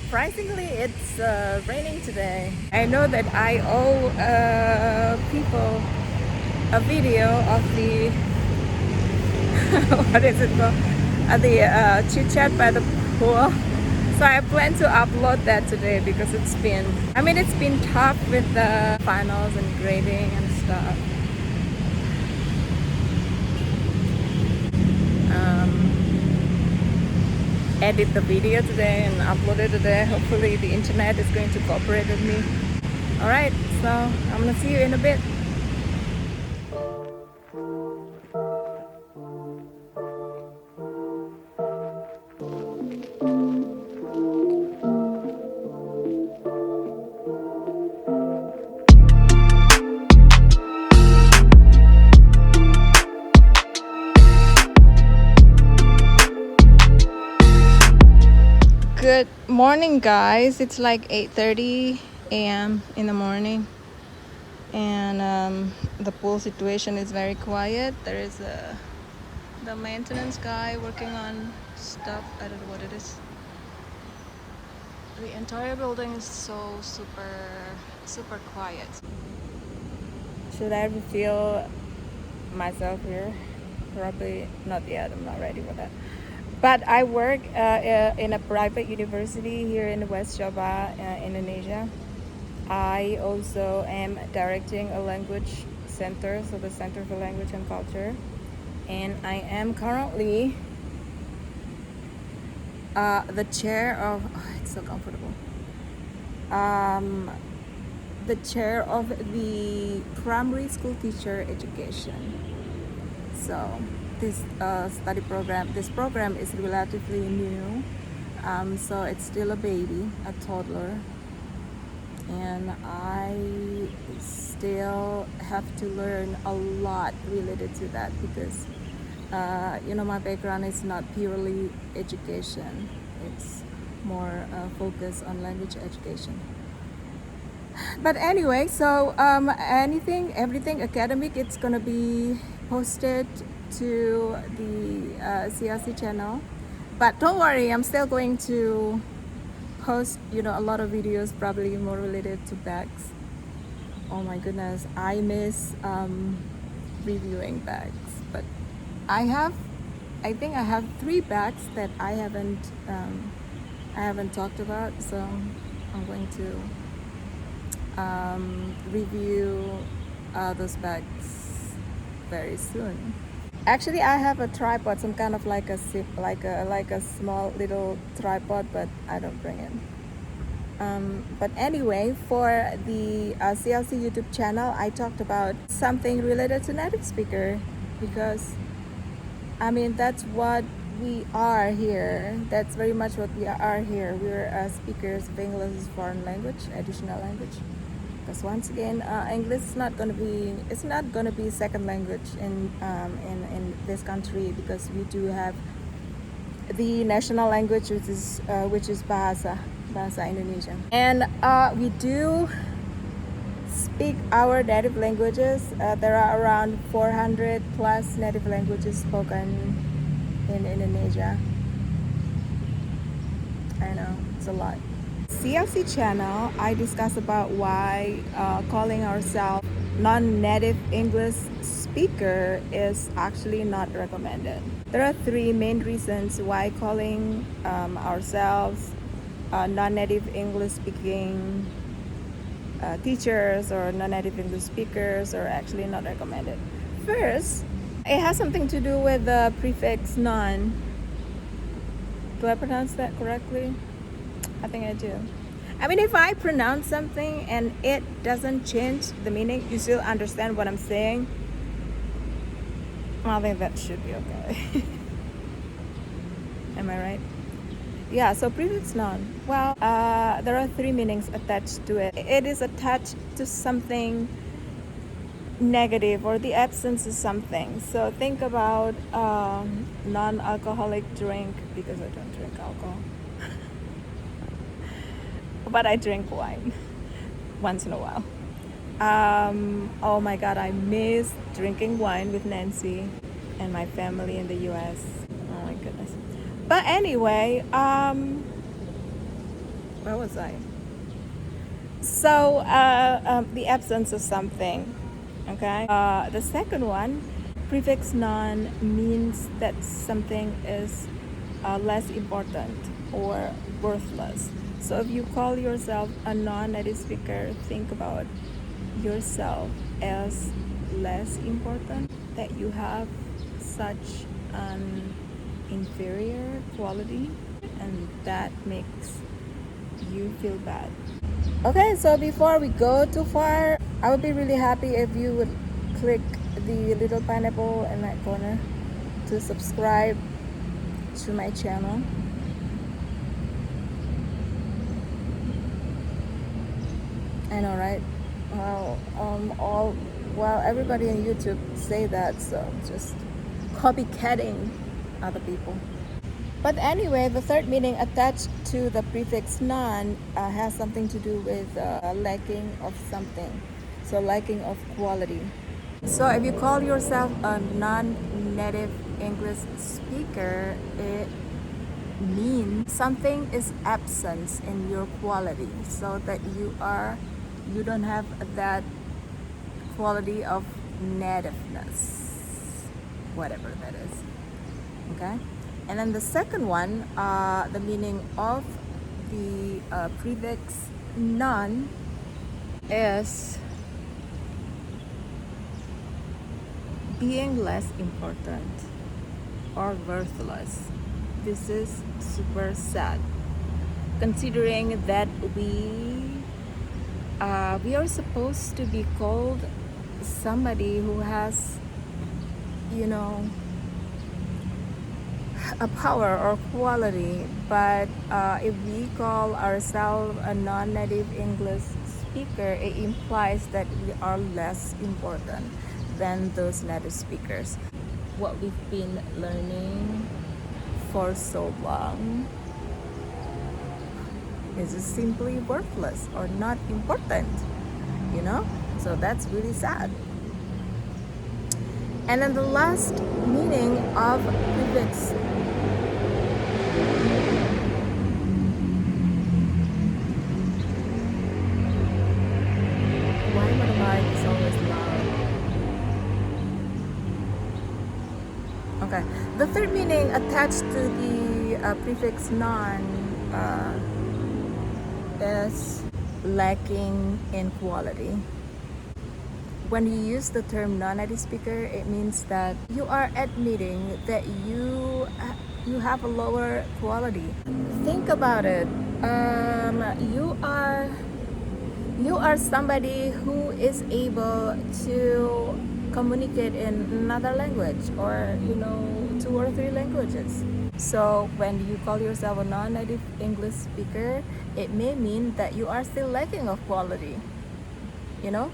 Surprisingly, it's raining today. I know that I owe people a video of the what is it called? The Chitchat by the pool. So I plan to upload that today because it's been tough with the finals and grading and stuff. Edit the video today and upload it today. Hopefully the internet is going to cooperate with me. Alright, so I'm gonna see you in a bit. Good morning, guys. It's like 8:30 a.m. in the morning, and the pool situation is very quiet. There is the maintenance guy working on stuff. I don't know what it is. The entire building is so super quiet. Should I reveal myself here? Probably not yet. I'm not ready for that. But I work in a private university here in West Java, Indonesia. I also am directing a language center, so the Center for Language and Culture. And I am currently the chair of, it's so comfortable. The chair of the primary school teacher education. So this this program is relatively new, so it's still a baby, a toddler, and I still have to learn a lot related to that because my background is not purely education, it's more focused on language education. But anyway, so everything academic, it's gonna be posted to the CLC channel. But don't worry, I'm still going to post, a lot of videos, probably more related to bags. Oh my goodness, I miss reviewing bags. But I think I have 3 bags that I haven't talked about. So I'm going to review those bags very soon. Actually, I have a tripod, some kind of like a small little tripod, but I don't bring it. But anyway, for the CLC YouTube channel, I talked about something related to native speaker because that's what we are here. That's very much what we are here. We're speakers of English as foreign language, additional language. Because once again, English is not going to be second language in this country, because we do have the national language, which is bahasa Indonesia, and we do speak our native languages. There are around 400 plus native languages spoken in Indonesia. I know, it's a lot. CLC channel, I discuss about why calling ourselves non-native English speaker is actually not recommended. There are 3 main reasons why calling ourselves non-native English speaking teachers or non-native English speakers are actually not recommended. First, it has something to do with the prefix non. Do I pronounce that correctly? I think I do. If I pronounce something and it doesn't change the meaning, you still understand what I'm saying, I think that should be okay. Am I right? Yeah, so prefix non. Well, there are 3 meanings attached to it. It is attached to something negative or the absence of something. So think about non-alcoholic drink, because I don't drink alcohol. But I drink wine once in a while. Oh my God, I miss drinking wine with Nancy and my family in the US. Oh my goodness. But anyway, what Where was I? So the absence of something. Okay. The second one, prefix non means that something is less important or worthless. So if you call yourself a non-native speaker, think about yourself as less important, that you have such an inferior quality, and that makes you feel bad. Okay, so before we go too far, I would be really happy if you would click the little pineapple in that corner to subscribe to my channel. I know, right? Well, everybody on YouTube say that, so just copycatting other people. But anyway, the third meaning attached to the prefix non has something to do with lacking of something, so lacking of quality. So if you call yourself a non-native English speaker, it means something is absent in your quality, so that you don't have that quality of nativeness, whatever that is. Okay. And then the second one, the meaning of the prefix non is being less important or worthless. This is super sad, considering that we are supposed to be called somebody who has, a power or quality, but if we call ourselves a non-native English speaker, it implies that we are less important than those native speakers. What we've been learning for so long is just simply worthless or not important, so that's really sad. And then the last meaning of prefix Okay. The third meaning attached to the prefix non is lacking in quality. When you use the term non-native speaker, it means that you are admitting that you have a lower quality. Think about it. You are somebody who is able to communicate in another language, or 2 or 3 languages. So when you call yourself a non-native English speaker, it may mean that you are still lacking of quality, even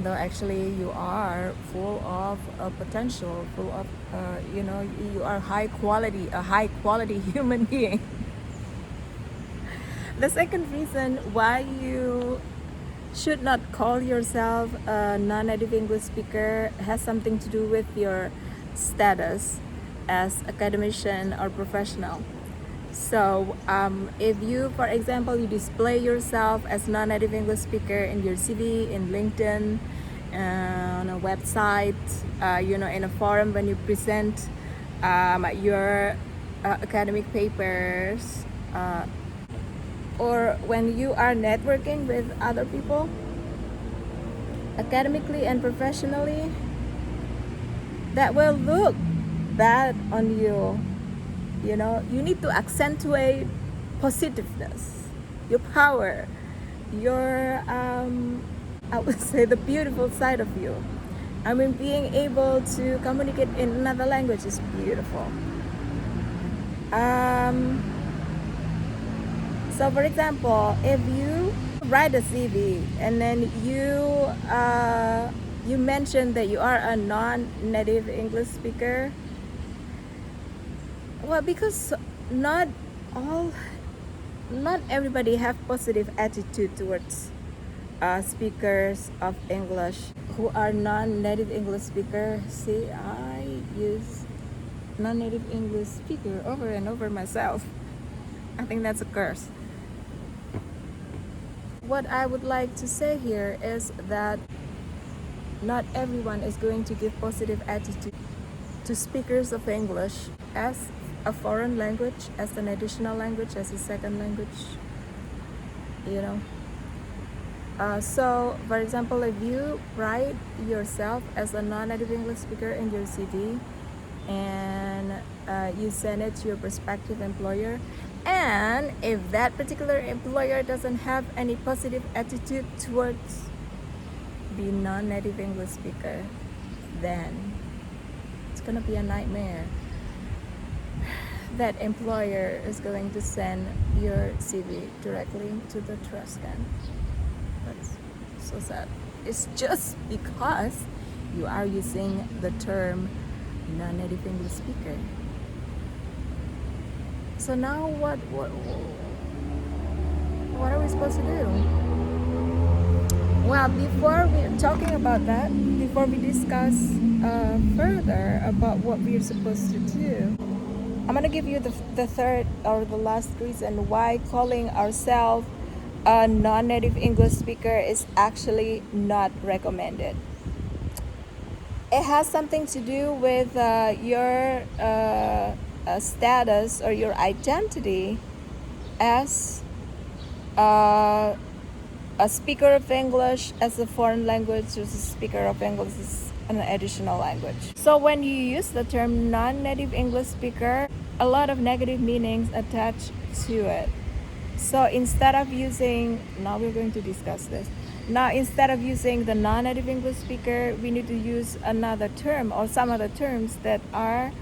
though actually you are full of potential, full of you are a high quality human being. The second reason why you should not call yourself a non-native English speaker has something to do with your status as academician or professional. So if you, for example, you display yourself as non-native English speaker in your CV, in LinkedIn, on a website, in a forum, when you present your academic papers, or when you are networking with other people, academically and professionally, that will look bad on you. You need to accentuate positiveness, your power, your I would say the beautiful side of you. I mean, being able to communicate in another language is beautiful. So for example, if you write a CV and then you mention that you are a non-native English speaker, well, because not everybody have positive attitude towards speakers of English who are non-native English speaker. See, I use non-native English speaker over and over myself. I think that's a curse. What I would like to say here is that not everyone is going to give positive attitude to speakers of English as a foreign language, as an additional language, as a second language, you know. So, for example, if you write yourself as a non-native English speaker in your CV and you send it to your prospective employer, and if that particular employer doesn't have any positive attitude towards the non-native English speaker, then it's gonna be a nightmare. That employer is going to send your CV directly to the trash can. That's so sad. It's just because you are using the term non-native English speaker. So now what are we supposed to do? Well, before we're talking about that, before we discuss further about what we're supposed to do, I'm gonna give you the third or the last reason why calling ourselves a non-native English speaker is actually not recommended. It has something to do with your status or your identity as a speaker of English as a foreign language, as a speaker of English as an additional language. So when you use the term non-native English speaker, a lot of negative meanings attached to it. So instead of using, now we're going to discuss this. Now instead of using the non-native English speaker, we need to use another term or some other terms that are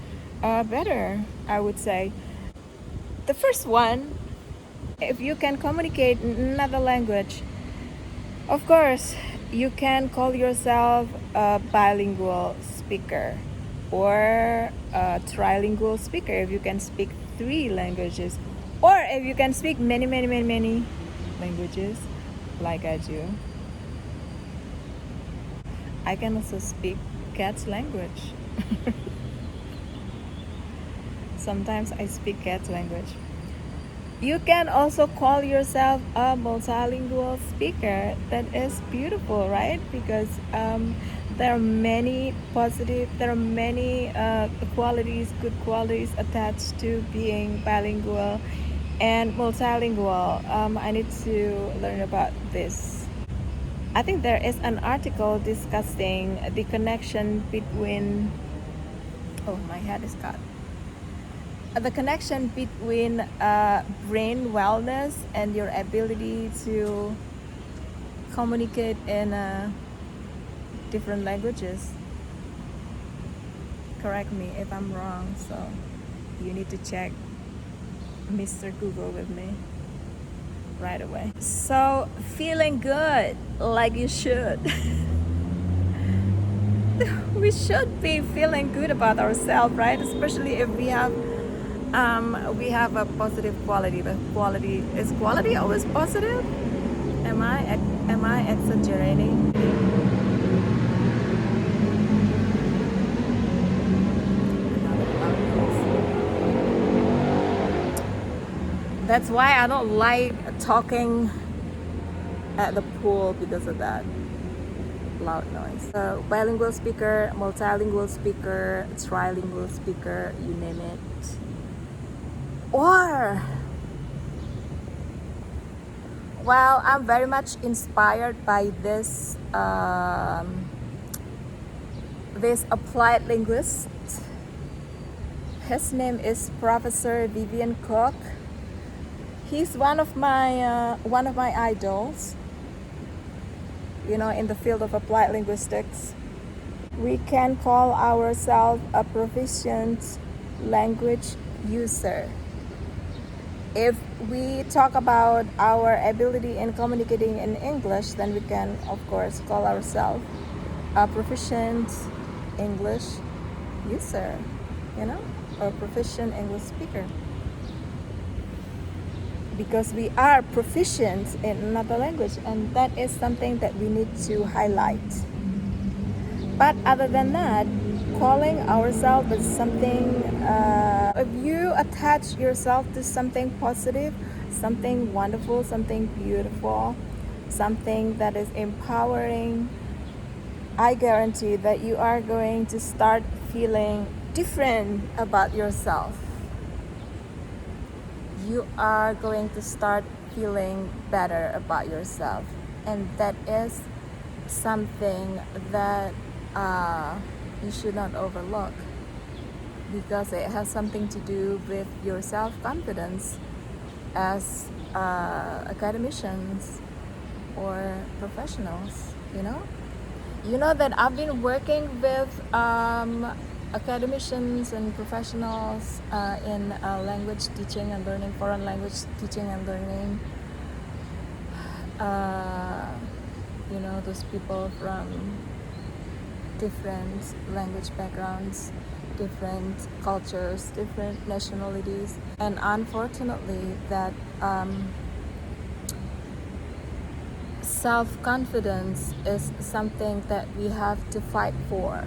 better, I would say. The first one, if you can communicate in another language, of course, you can call yourself a bilingual speaker or a trilingual speaker if you can speak 3 languages, or if you can speak many languages like I do. I can also speak cat's language. Sometimes I speak cat's language. You can also call yourself a multilingual speaker. That is beautiful, right? Because there are many good qualities attached to being bilingual and multilingual. I need to learn about this. I think there is an article discussing the connection between, oh, my head is cut. The connection between brain wellness and your ability to communicate in different languages. Correct me if I'm wrong, so you need to check Mr. Google with me right away. So feeling good like you should. We should be feeling good about ourselves, right? Especially if we have a positive quality. But is quality always positive? Am I exaggerating? That's why I don't like talking at the pool, because of that loud noise. Bilingual speaker, multilingual speaker, trilingual speaker, you name it. Or, well, I'm very much inspired by this applied linguist. His name is Professor Vivian Cook. He's one of my idols, in the field of applied linguistics. We can call ourselves a proficient language user. If we talk about our ability in communicating in English, then we can, of course, call ourselves a proficient English user, or a proficient English speaker. Because we are proficient in another language, and that is something that we need to highlight. But other than that, calling ourselves with something, if you attach yourself to something positive, something wonderful, something beautiful, something that is empowering, I guarantee that you are going to start feeling different about yourself. You are going to start feeling better about yourself, and that is something that you should not overlook, because it has something to do with your self-confidence as academicians or professionals. You know that I've been working with academicians and professionals in language teaching and learning, foreign language teaching and learning. Those people from different language backgrounds, different cultures, different nationalities, and unfortunately that self-confidence is something that we have to fight for.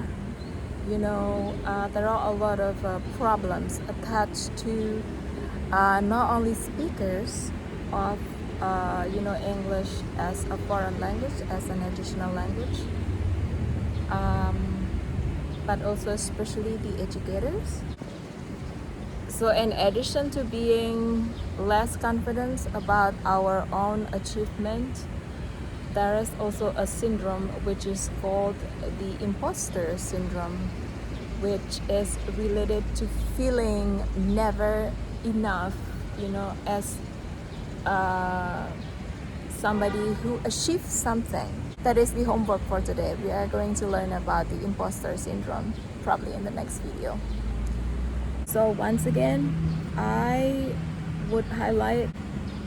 There are a lot of problems attached to not only speakers of English as a foreign language, as an additional language, but also especially the educators. So in addition to being less confident about our own achievement, there is also a syndrome which is called the imposter syndrome, which is related to feeling never enough, as somebody who achieves something. That is the homework for today. We are going to learn about the imposter syndrome probably in the next video. So once again, I would highlight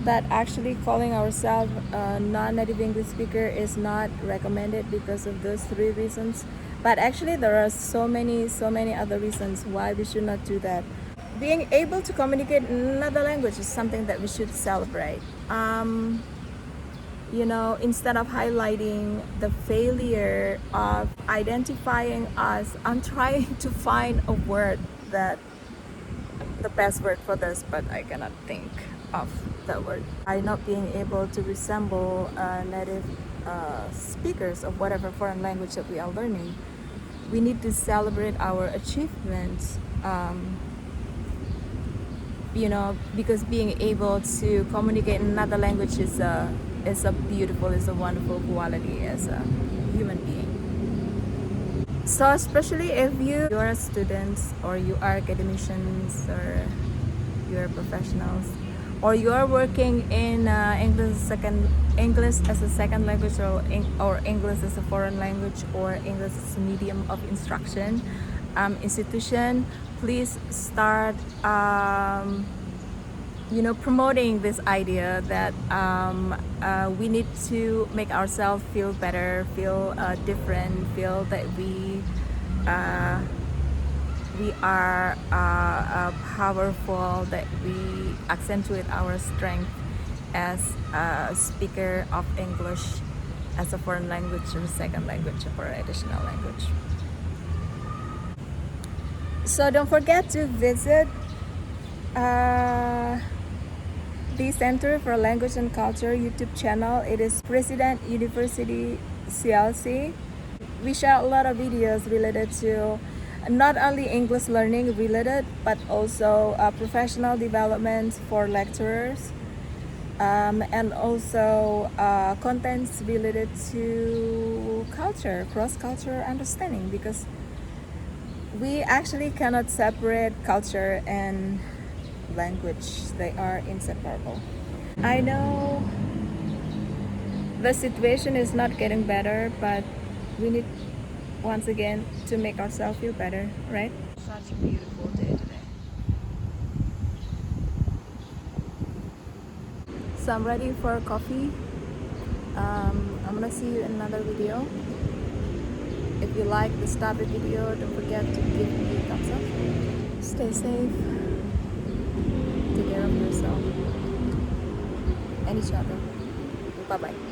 that actually calling ourselves a non-native English speaker is not recommended because of those 3 reasons. But actually there are so many other reasons why we should not do that. Being able to communicate in another language is something that we should celebrate. Instead of highlighting the failure of identifying us, I'm trying to find a word that the best word for this, but I cannot think of that word. By not being able to resemble native speakers of whatever foreign language that we are learning, we need to celebrate our achievements. Because being able to communicate in another language is a wonderful quality as a human being. So especially if you are students, or you are academicians, or you are professionals, or you are working in English as a second language, or English as a foreign language, or English as a medium of instruction institution, please start promoting this idea that we need to make ourselves feel better, feel different, feel that we are powerful, that we accentuate our strength as a speaker of English as a foreign language or second language or additional language. So don't forget to visit the Center for Language and Culture YouTube channel. It is President University CLC. We share a lot of videos related to not only English learning related, but also professional development for lecturers, and also contents related to culture, cross-cultural understanding, because we actually cannot separate culture and language. They are inseparable. I know the situation is not getting better, but we need once again to make ourselves feel better, right? Such a beautiful day today. So I'm ready for coffee. I'm gonna see you in another video. If you like this topic video, don't forget to give me a thumbs up. Stay safe. Take care of yourself and each other. Bye bye.